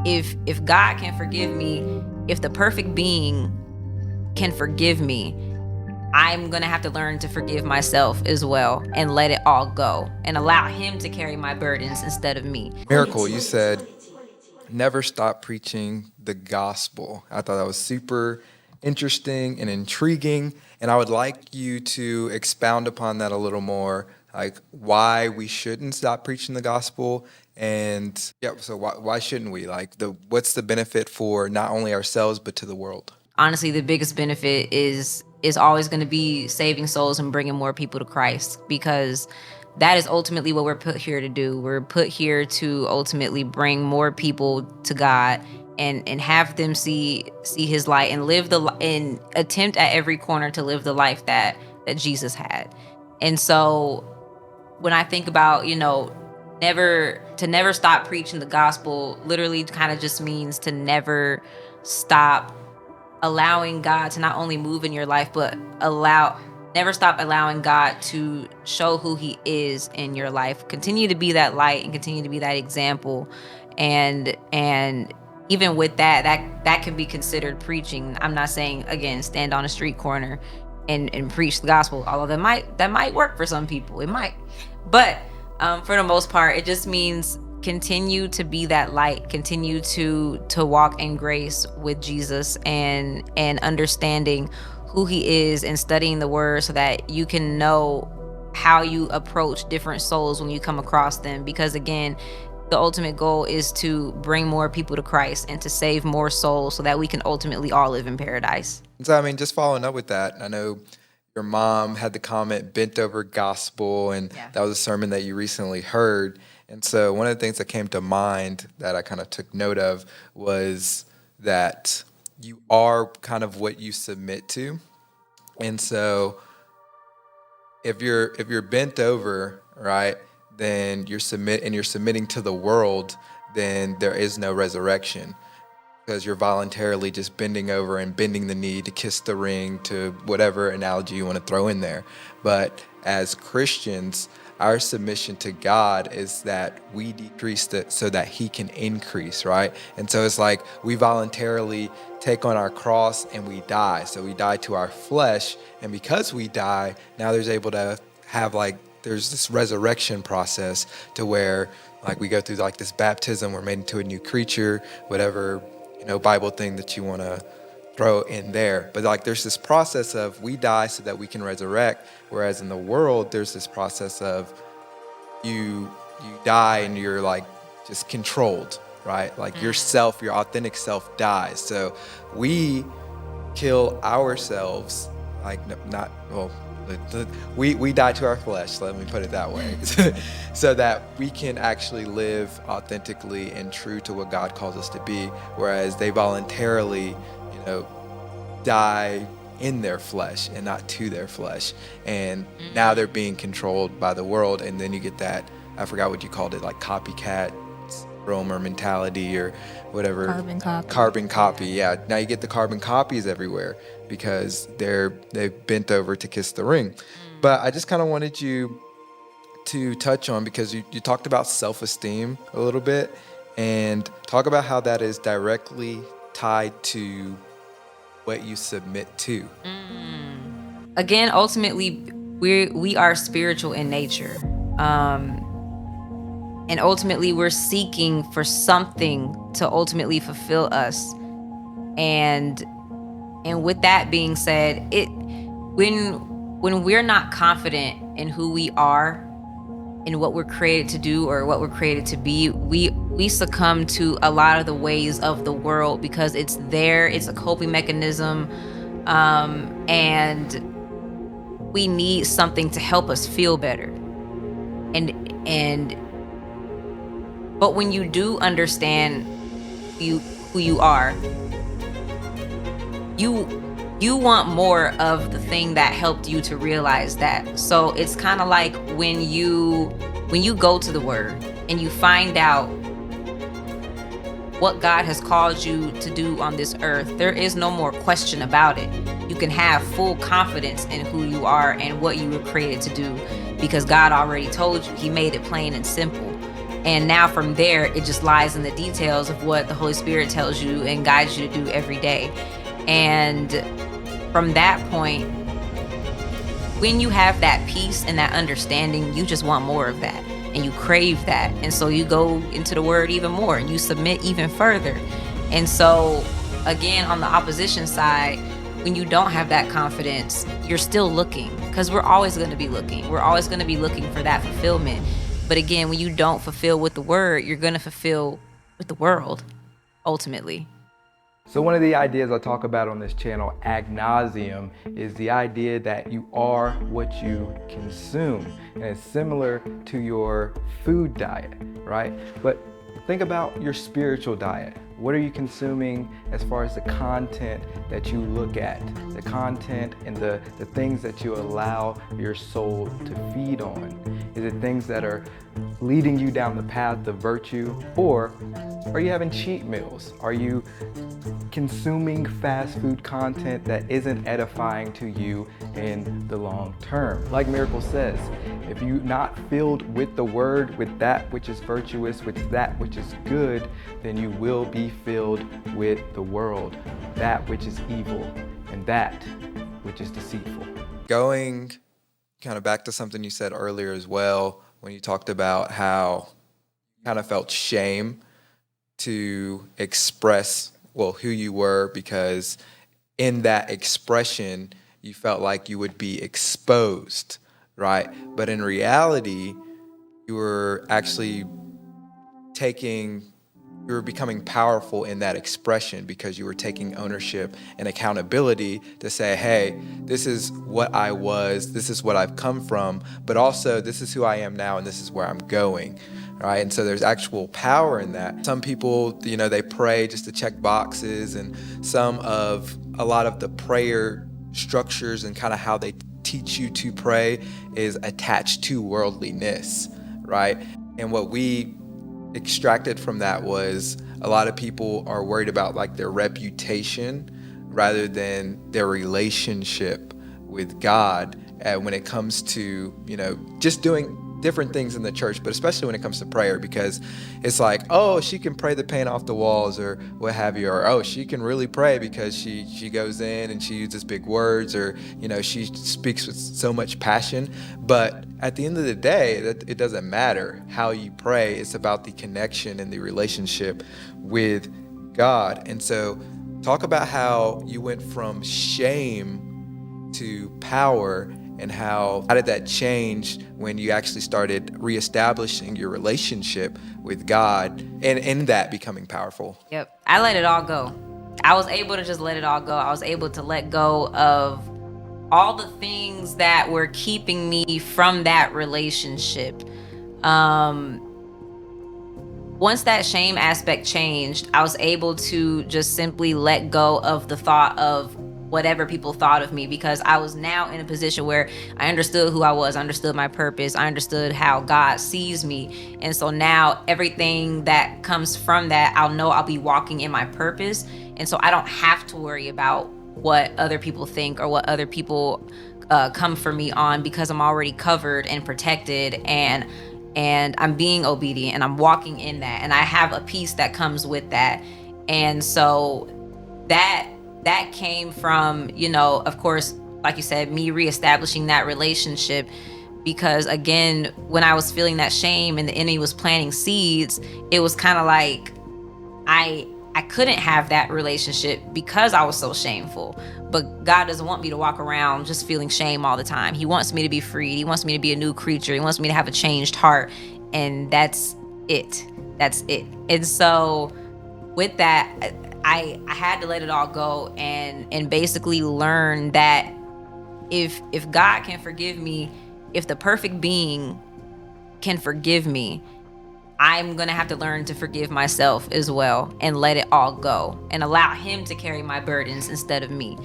if God can forgive me, if the perfect being can forgive me, I'm going to have to learn to forgive myself as well and let it all go and allow him to carry my burdens instead of me. Miracle, you said never stop preaching the gospel. I thought that was super interesting and intriguing, and I would like you to expound upon that a little more, like why we shouldn't stop preaching the gospel. And yeah, so why shouldn't we? Like, what's the benefit for not only ourselves but to the world? Honestly, the biggest benefit is always going to be saving souls and bringing more people to Christ, because that is ultimately what we're put here to do. We're put here to ultimately bring more people to God and have them see his light and and attempt at every corner to live the life that Jesus had. And so when I think about, never stop preaching the gospel, literally kind of just means to never stop allowing God to not only move in your life, but never stop allowing God to show who he is in your life. Continue to be that light and continue to be that example. And even with that can be considered preaching. I'm not saying, again, stand on a street corner and preach the gospel, although that might work for some people. It might. But for the most part, it just means continue to be that light, continue to walk in grace with Jesus and understanding who he is and studying the word so that you can know how you approach different souls when you come across them. Because again, the ultimate goal is to bring more people to Christ and to save more souls so that we can ultimately all live in paradise. So, I mean, just following up with that, I know your mom had the comment bent over gospel, and Yeah. that was a sermon that you recently heard. And so one of the things that came to mind that I kind of took note of was that you are kind of what you submit to. And so if you're bent over, right, then you're submitting to the world, then there is no resurrection, because you're voluntarily just bending over and bending the knee to kiss the ring, to whatever analogy you want to throw in there. But as Christians, our submission to God is that we decrease it so that he can increase, right? And so it's like we voluntarily take on our cross and we die. So we die to our flesh, and because we die, now there's this resurrection process to where, like, we go through like this baptism, we're made into a new creature, whatever, Bible thing that you want to throw in there. But like, there's this process of we die so that we can resurrect, whereas in the world there's this process of you die and you're like just controlled, right? Like your authentic self dies. So we kill ourselves, like not well we die to our flesh, let me put it that way, so that we can actually live authentically and true to what God calls us to be, whereas they voluntarily, die in their flesh and not to their flesh. And now they're being controlled by the world, and then you get that, I forgot what you called it, like copycat syndrome or mentality or whatever. Carbon copy, yeah. Now you get the carbon copies everywhere because they've bent over to kiss the ring. But I just kind of wanted you to touch on, because you talked about self-esteem a little bit, and talk about how that is directly tied to what you submit to. Again, ultimately, we are spiritual in nature, and ultimately we're seeking for something to ultimately fulfill us. And with that being said, when we're not confident in who we are, in what we're created to do or what we're created to be, we succumb to a lot of the ways of the world, because it's a coping mechanism, and we need something to help us feel better. But when you do understand who you are, you want more of the thing that helped you to realize that. So it's kind of like when you go to the word and you find out what God has called you to do on this earth, there is no more question about it. You can have full confidence in who you are and what you were created to do, because God already told you. He made it plain and simple. And now from there, it just lies in the details of what the Holy Spirit tells you and guides you to do every day. And from that point, when you have that peace and that understanding, you just want more of that and you crave that. And so you go into the word even more and you submit even further. And so again, on the opposition side, when you don't have that confidence, you're still looking, because we're always going to be looking. We're always going to be looking for that fulfillment. But again, when you don't fulfill with the word, you're going to fulfill with the world, ultimately. So one of the ideas I talk about on this channel ad nauseum is the idea that you are what you consume. And it's similar to your food diet, right? But think about your spiritual diet. What are you consuming as far as the content that you look at? The content and the things that you allow your soul to feed on. Is it things that are leading you down the path of virtue? Or are you having cheat meals? Are you consuming fast food content that isn't edifying to you in the long term? Like Miracle says, if you're not filled with the word, with that which is virtuous, with that which is good, then you will be filled with the world, that which is evil, and that which is deceitful. Going kind of back to something you said earlier as well, when you talked about how you kind of felt shame to express, well, who you were, because in that expression, you felt like you would be exposed, right? But in reality, you were actually you were becoming powerful in that expression because you were taking ownership and accountability to say, hey, this is what I was, this is what I've come from, but also this is who I am now and this is where I'm going, right? And so there's actual power in that. Some people, they pray just to check boxes, and a lot of the prayer structures and kind of how they teach you to pray is attached to worldliness, right? And what we extracted from that was a lot of people are worried about like their reputation rather than their relationship with God when it comes to, just doing different things in the church, but especially when it comes to prayer, because it's like, oh, she can pray the paint off the walls or what have you, or oh, she can really pray because she goes in and she uses big words, or she speaks with so much passion. But at the end of the day, it doesn't matter how you pray. It's about the connection and the relationship with God. And so talk about how you went from shame to power, and how did that change when you actually started reestablishing your relationship with God and in that becoming powerful? Yep. I let it all go. I was able to just let it all go. I was able to let go of all the things that were keeping me from that relationship. Once that shame aspect changed, I was able to just simply let go of the thought of whatever people thought of me, because I was now in a position where I understood who I was, I understood my purpose, I understood how God sees me. And so now everything that comes from that, I'll know I'll be walking in my purpose. And so I don't have to worry about what other people think or what other people come for me on, because I'm already covered and protected, and I'm being obedient and I'm walking in that, and I have a peace that comes with that. And so that came from, of course, like you said, me reestablishing that relationship. Because again, when I was feeling that shame and the enemy was planting seeds, it was kind of like I couldn't have that relationship because I was so shameful. But God doesn't want me to walk around just feeling shame all the time. He wants me to be freed. He wants me to be a new creature. He wants me to have a changed heart. And that's it. And so with that, I had to let it all go and basically learn that if God can forgive me, if the perfect being can forgive me, I'm going to have to learn to forgive myself as well and let it all go and allow him to carry my burdens instead of me.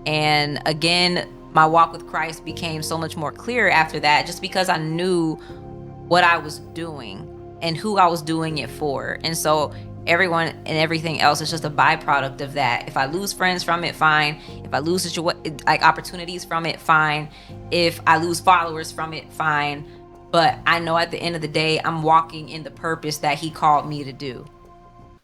And again, my walk with Christ became so much more clear after that, just because I knew what I was doing and who I was doing it for. And so everyone and everything else is just a byproduct of that. If I lose friends from it, fine. If I lose opportunities from it, fine. If I lose followers from it, fine. but I know at the end of the day, I'm walking in the purpose that he called me to do.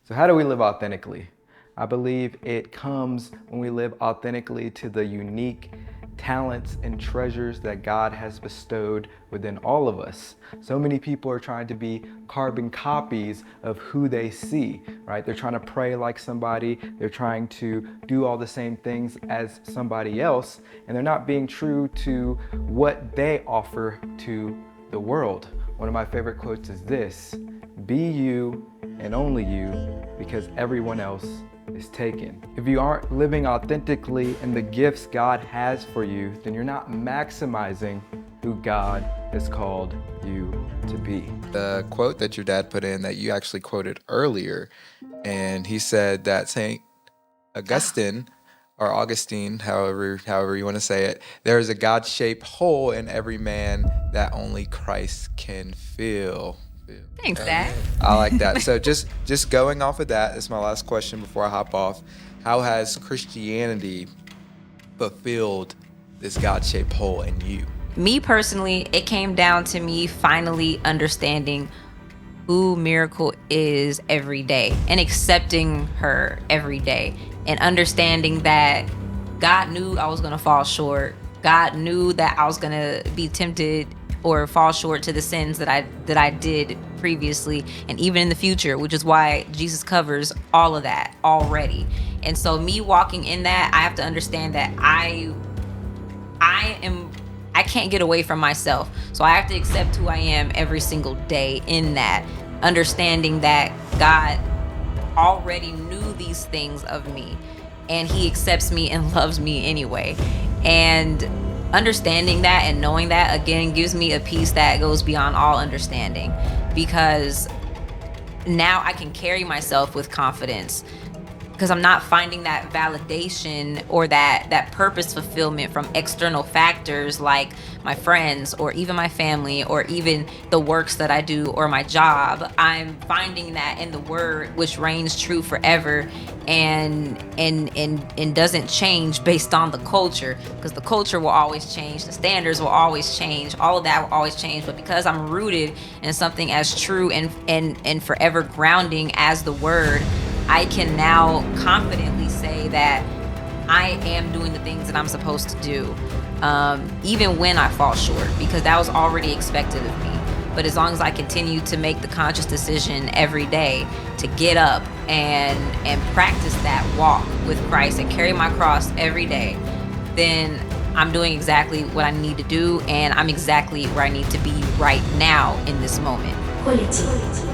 So how do we live authentically? I believe it comes when we live authentically to the unique talents and treasures that God has bestowed within all of us. So many people are trying to be carbon copies of who they see, right? They're trying to pray like somebody, they're trying to do all the same things as somebody else, and they're not being true to what they offer to the world. One of my favorite quotes is this: "Be you and only you, because everyone else is taken." If you aren't living authentically in the gifts God has for you, then you're not maximizing who God has called you to be. The quote that your dad put in that you actually quoted earlier, and he said that Saint Augustine, or Augustine, however you want to say it, there is a God-shaped hole in every man that only Christ can fill. Thanks, Dad. I like that. So just going off of that, this is my last question before I hop off. How has Christianity fulfilled this God-shaped hole in you? Me personally, it came down to me finally understanding who Miracle is every day and accepting her every day and understanding that God knew I was going to fall short. God knew that I was going to be tempted or fall short to the sins that I did previously and even in the future, which is why Jesus covers all of that already. And so me walking in that, I have to understand that I can't get away from myself. So I have to accept who I am every single day in that, understanding that God already knew these things of me and he accepts me and loves me anyway. And understanding that and knowing that, again, gives me a peace that goes beyond all understanding, because now I can carry myself with confidence because I'm not finding that validation or that purpose fulfillment from external factors like my friends or even my family or even the works that I do or my job. I'm finding that in the word, which reigns true forever and doesn't change based on the culture, because the culture will always change, the standards will always change, all of that will always change. But because I'm rooted in something as true and forever grounding as the word, I can now confidently say that I am doing the things that I'm supposed to do, even when I fall short, because that was already expected of me. But as long as I continue to make the conscious decision every day to get up and practice that walk with Christ and carry my cross every day, then I'm doing exactly what I need to do, and I'm exactly where I need to be right now in this moment. Quality.